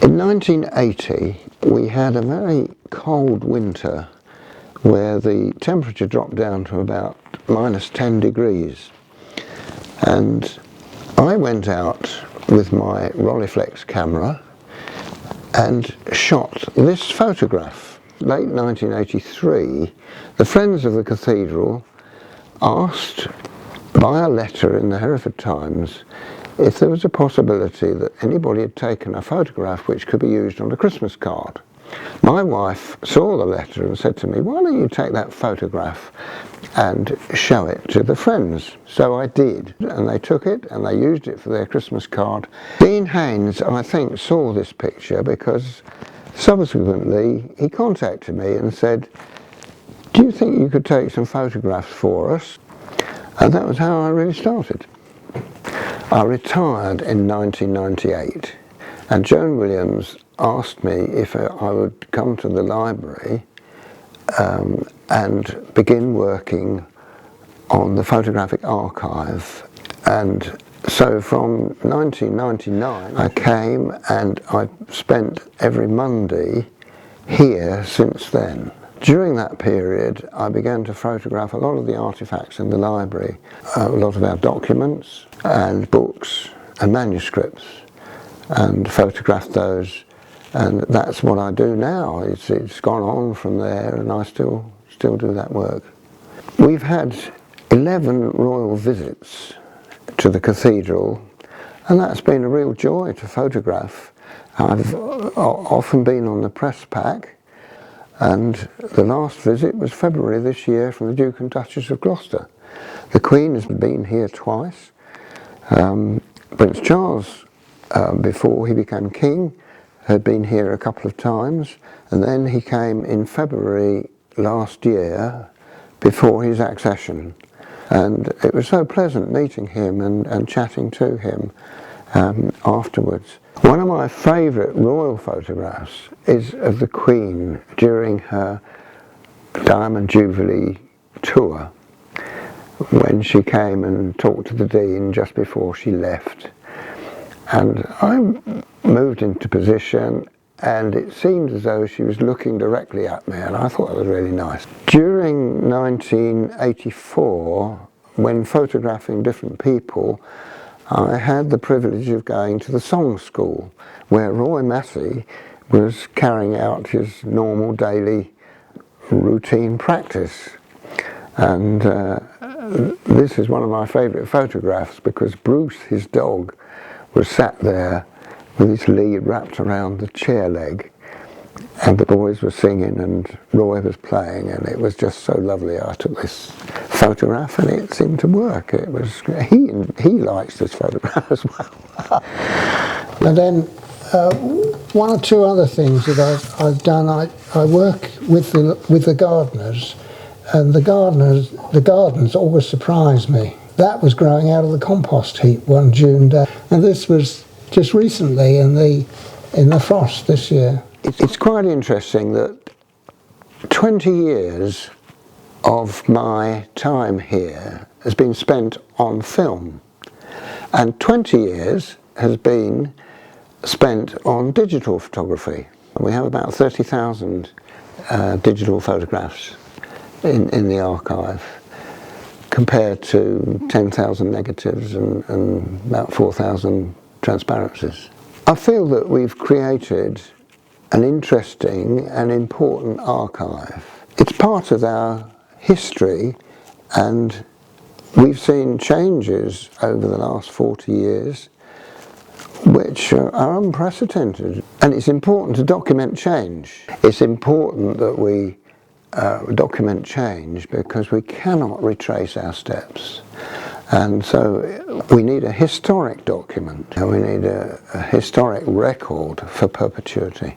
In 1980 we had a very cold winter where the temperature dropped down to about -10 degrees, and I went out with my Rolleiflex camera and shot this photograph. Late 1983, the Friends of the Cathedral asked by a letter in the Hereford Times if there was a possibility that anybody had taken a photograph which could be used on a Christmas card. My wife saw the letter and said to me, "Why don't you take that photograph and show it to the friends?" So I did, and they took it and they used it for their Christmas card. Dean Haynes, I think, saw this picture because subsequently he contacted me and said, "Do you think you could take some photographs for us?" And that was how I really started. I retired in 1998, and Joan Williams asked me if I would come to the library and begin working on the photographic archive. And so from 1999 I came, and I've spent every Monday here since then. During that period I began to photograph a lot of the artifacts in the library, a lot of our documents and books and manuscripts, and photographed those, and that's what I do now. It's gone on from there, and I still do that work. We've had 11 royal visits to the cathedral, and that's been a real joy to photograph. I've often been on the press pack, and the last visit was February this year from the Duke and Duchess of Gloucester. The Queen has been here twice. Prince Charles, before he became king, had been here a couple of times, and then he came in February last year before his accession, and it was so pleasant meeting him and chatting to him afterwards. One of my favourite royal photographs is of the Queen during her Diamond Jubilee tour, when she came and talked to the Dean just before she left. And I moved into position, and it seemed as though she was looking directly at me, and I thought that was really nice. During 1984, when photographing different people, I had the privilege of going to the song school, where Roy Massey was carrying out his normal daily routine practice. And this is one of my favourite photographs, because Bruce, his dog, was sat there with his lead wrapped around the chair leg, and the boys were singing and Roy was playing, and it was just so lovely. I took this photograph and it seemed to work. It was he likes this photograph as well. And then one or two other things that I've done. I work with the gardeners, and the gardens always surprise me. That was growing out of the compost heap one June day, and this was just recently in the frost this year. It's quite interesting that 20 years of my time here has been spent on film, and 20 years has been spent on digital photography. We have about 30,000 digital photographs in the archive, compared to 10,000 negatives and about 4,000 transparencies. I feel that we've created an interesting and important archive. It's part of our history, and we've seen changes over the last 40 years which are unprecedented, and it's important to document change. It's important that we document change because we cannot retrace our steps, and so we need a historic document, and we need a historic record for perpetuity.